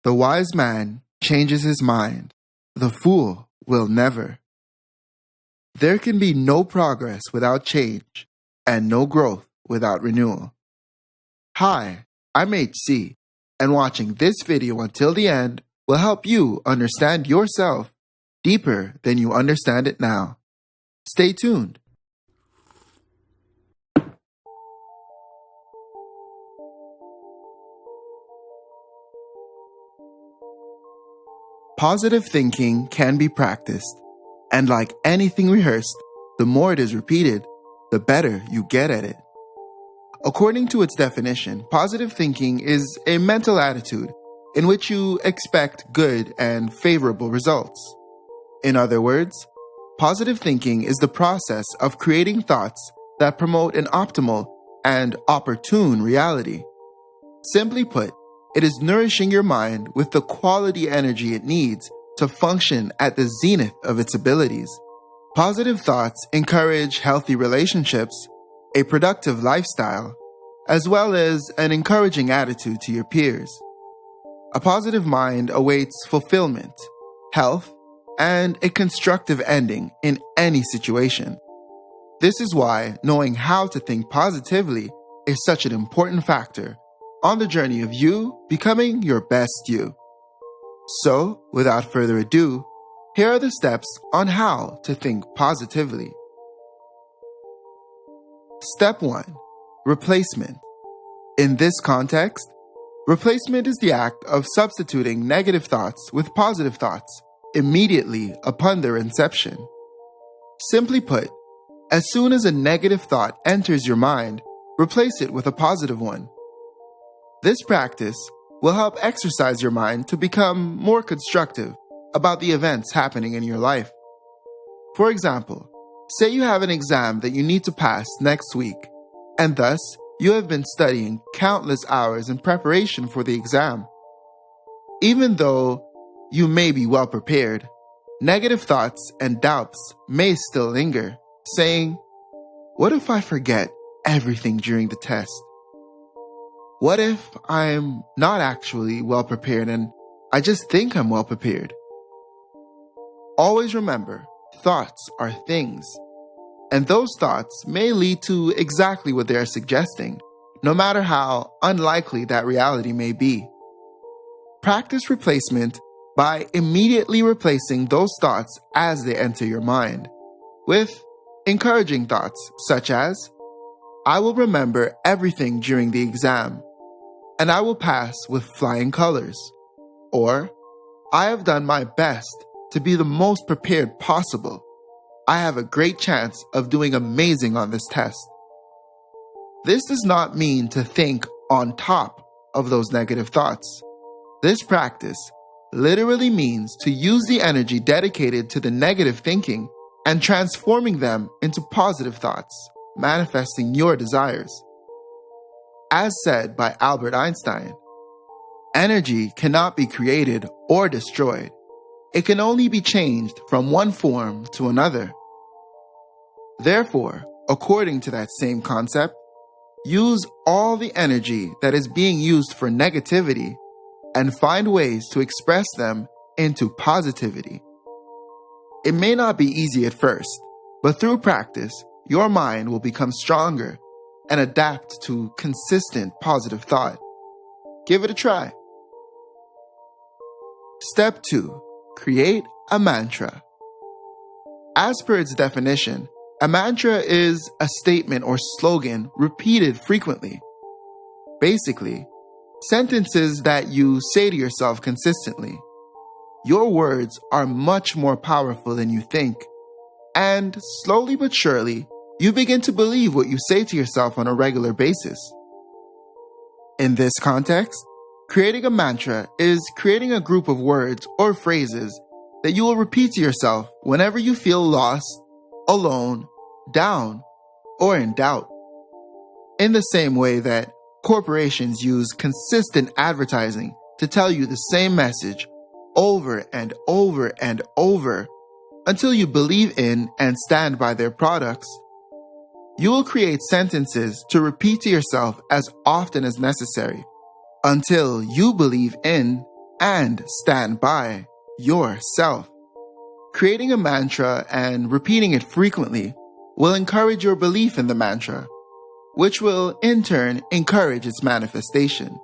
The wise man changes his mind. The fool will never. There can be no progress without change and no growth without renewal. Hi, I'm HC, and watching this video until the end will help you understand yourself deeper than you understand it now. Stay tuned. Positive thinking can be practiced, and like anything rehearsed, the more it is repeated, the better you get at it. According to its definition, positive thinking is a mental attitude in which you expect good and favorable results. In other words, positive thinking is the process of creating thoughts that promote an optimal and opportune reality. Simply put, it is nourishing your mind with the quality energy it needs to function at the zenith of its abilities. Positive thoughts encourage healthy relationships, a productive lifestyle, as well as an encouraging attitude to your peers. A positive mind awaits fulfillment, health, and a constructive ending in any situation. This is why knowing how to think positively is such an important factor on the journey of you becoming your best you. So, without further ado, here are the steps on how to think positively. Step 1. Replacement. In this context, replacement is the act of substituting negative thoughts with positive thoughts immediately upon their inception. Simply put, as soon as a negative thought enters your mind, replace it with a positive one. This practice will help exercise your mind to become more constructive about the events happening in your life. For example, say you have an exam that you need to pass next week, and thus you have been studying countless hours in preparation for the exam. Even though you may be well prepared, negative thoughts and doubts may still linger, saying, "What if I forget everything during the test? What if I'm not actually well prepared and I just think I'm well prepared?" Always remember, thoughts are things, and those thoughts may lead to exactly what they are suggesting, no matter how unlikely that reality may be. Practice replacement by immediately replacing those thoughts as they enter your mind with encouraging thoughts such as, "I will remember everything during the exam, and I will pass with flying colors," or, "I have done my best to be the most prepared possible. I have a great chance of doing amazing on this test." This does not mean to think on top of those negative thoughts. This practice literally means to use the energy dedicated to the negative thinking and transforming them into positive thoughts, manifesting your desires. As said by Albert Einstein, energy cannot be created or destroyed. It can only be changed from one form to another. Therefore, according to that same concept, use all the energy that is being used for negativity and find ways to express them into positivity. It may not be easy at first, but through practice, your mind will become stronger and adapt to consistent positive thought. Give it a try. Step 2. Create a mantra. As per its definition, a mantra is a statement or slogan repeated frequently. Basically, sentences that you say to yourself consistently. Your words are much more powerful than you think, and slowly but surely, you begin to believe what you say to yourself on a regular basis. In this context, creating a mantra is creating a group of words or phrases that you will repeat to yourself whenever you feel lost, alone, down, or in doubt. In the same way that corporations use consistent advertising to tell you the same message over and over and over until you believe in and stand by their products, you will create sentences to repeat to yourself as often as necessary until you believe in and stand by yourself. Creating a mantra and repeating it frequently will encourage your belief in the mantra, which will in turn encourage its manifestation.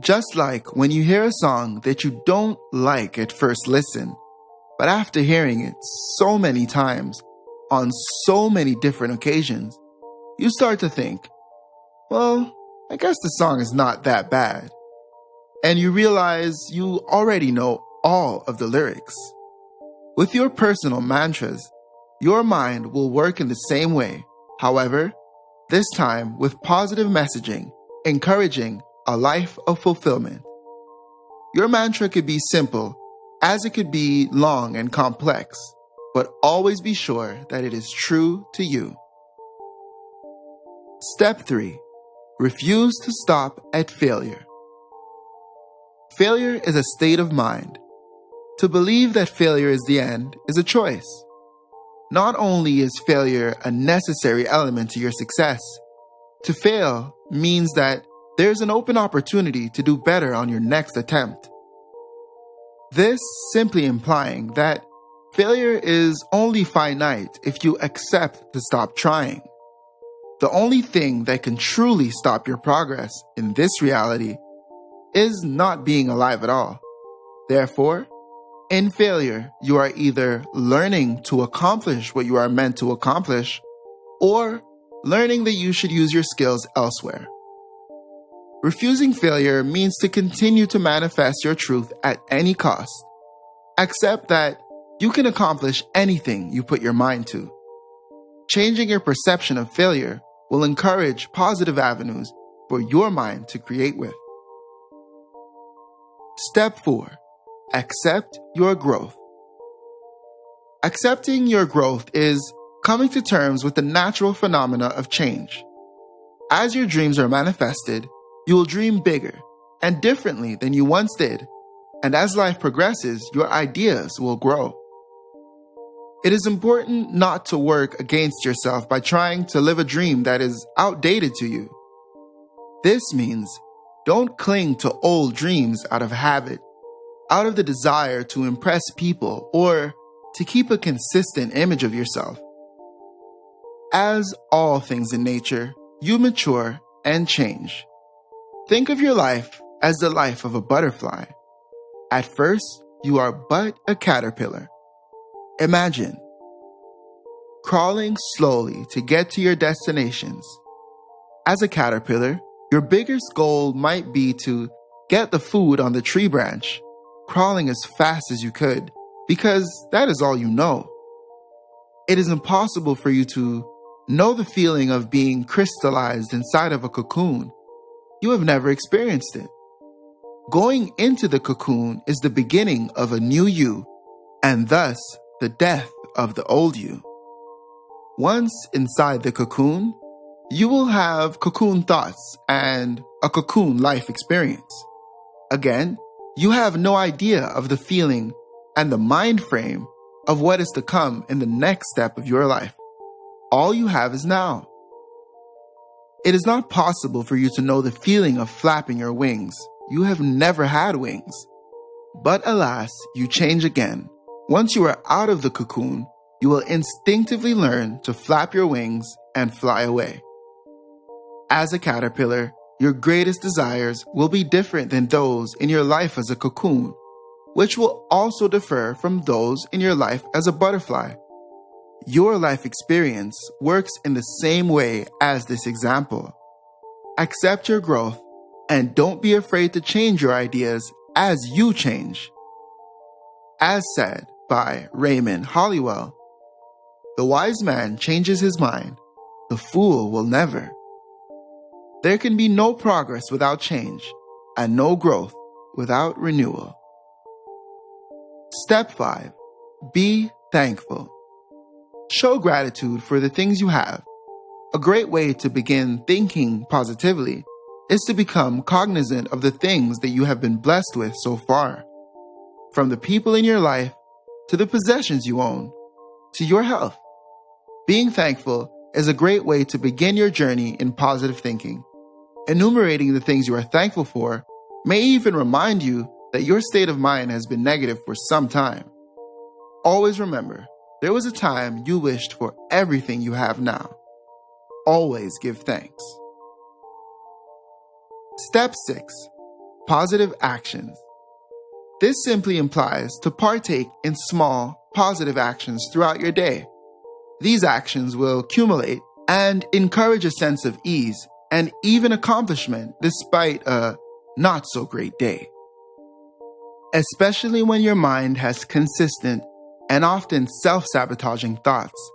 Just like when you hear a song that you don't like at first listen, but after hearing it so many times, on so many different occasions, you start to think, well, I guess the song is not that bad. And you realize you already know all of the lyrics. With your personal mantras, your mind will work in the same way. However, this time with positive messaging, encouraging a life of fulfillment. Your mantra could be simple, as it could be long and complex, but always be sure that it is true to you. Step 3. Refuse to stop at failure. Failure is a state of mind. To believe that failure is the end is a choice. Not only is failure a necessary element to your success, to fail means that there's an open opportunity to do better on your next attempt. This simply implying that failure is only finite if you accept to stop trying. The only thing that can truly stop your progress in this reality is not being alive at all. Therefore, in failure, you are either learning to accomplish what you are meant to accomplish, or learning that you should use your skills elsewhere. Refusing failure means to continue to manifest your truth at any cost. Accept that you can accomplish anything you put your mind to. Changing your perception of failure will encourage positive avenues for your mind to create with. Step 4. Accept your growth. Accepting your growth is coming to terms with the natural phenomena of change. As your dreams are manifested, you will dream bigger and differently than you once did, and as life progresses, your ideas will grow. It is important not to work against yourself by trying to live a dream that is outdated to you. This means don't cling to old dreams out of habit, out of the desire to impress people or to keep a consistent image of yourself. As all things in nature, you mature and change. Think of your life as the life of a butterfly. At first, you are but a caterpillar. Imagine crawling slowly to get to your destinations. As a caterpillar, your biggest goal might be to get the food on the tree branch, crawling as fast as you could, because that is all you know. It is impossible for you to know the feeling of being crystallized inside of a cocoon. You have never experienced it. Going into the cocoon is the beginning of a new you, and thus the death of the old you. Once inside the cocoon, you will have cocoon thoughts and a cocoon life experience. Again, you have no idea of the feeling and the mind frame of what is to come in the next step of your life. All you have is now. It is not possible for you to know the feeling of flapping your wings. You have never had wings. But alas, you change again. Once you are out of the cocoon, you will instinctively learn to flap your wings and fly away. As a caterpillar, your greatest desires will be different than those in your life as a cocoon, which will also differ from those in your life as a butterfly. Your life experience works in the same way as this example. Accept your growth and don't be afraid to change your ideas as you change. As said by Raymond Hollywell, the wise man changes his mind, the fool will never. There can be no progress without change and no growth without renewal. Step 5. Be thankful. Show gratitude for the things you have. A great way to begin thinking positively is to become cognizant of the things that you have been blessed with so far. From the people in your life, to the possessions you own, to your health. Being thankful is a great way to begin your journey in positive thinking. Enumerating the things you are thankful for may even remind you that your state of mind has been negative for some time. Always remember, there was a time you wished for everything you have now. Always give thanks. Step 6. Positive actions. This simply implies to partake in small, positive actions throughout your day. These actions will accumulate and encourage a sense of ease and even accomplishment despite a not-so-great day. Especially when your mind has consistent and often self-sabotaging thoughts,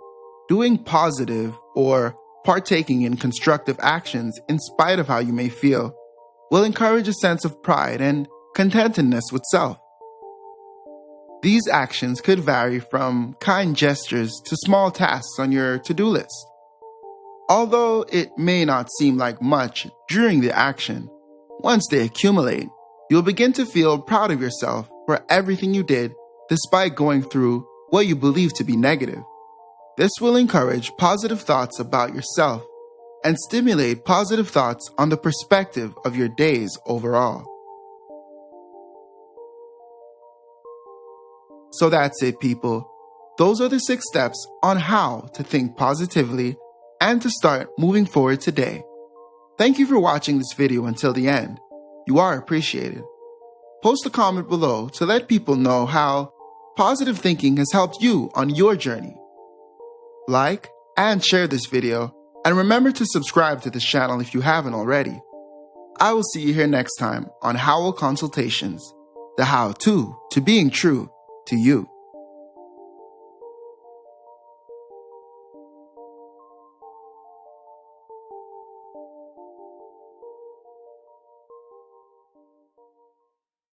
doing positive or partaking in constructive actions in spite of how you may feel will encourage a sense of pride and contentedness with self. These actions could vary from kind gestures to small tasks on your to-do list. Although it may not seem like much during the action, once they accumulate, you'll begin to feel proud of yourself for everything you did despite going through what you believe to be negative. This will encourage positive thoughts about yourself and stimulate positive thoughts on the perspective of your days overall. So that's it, people. Those are the 6 steps on how to think positively and to start moving forward today. Thank you for watching this video until the end. You are appreciated. Post a comment below to let people know how positive thinking has helped you on your journey. Like and share this video, and remember to subscribe to this channel if you haven't already. I will see you here next time on Howell Consultations, the how-to being true to you.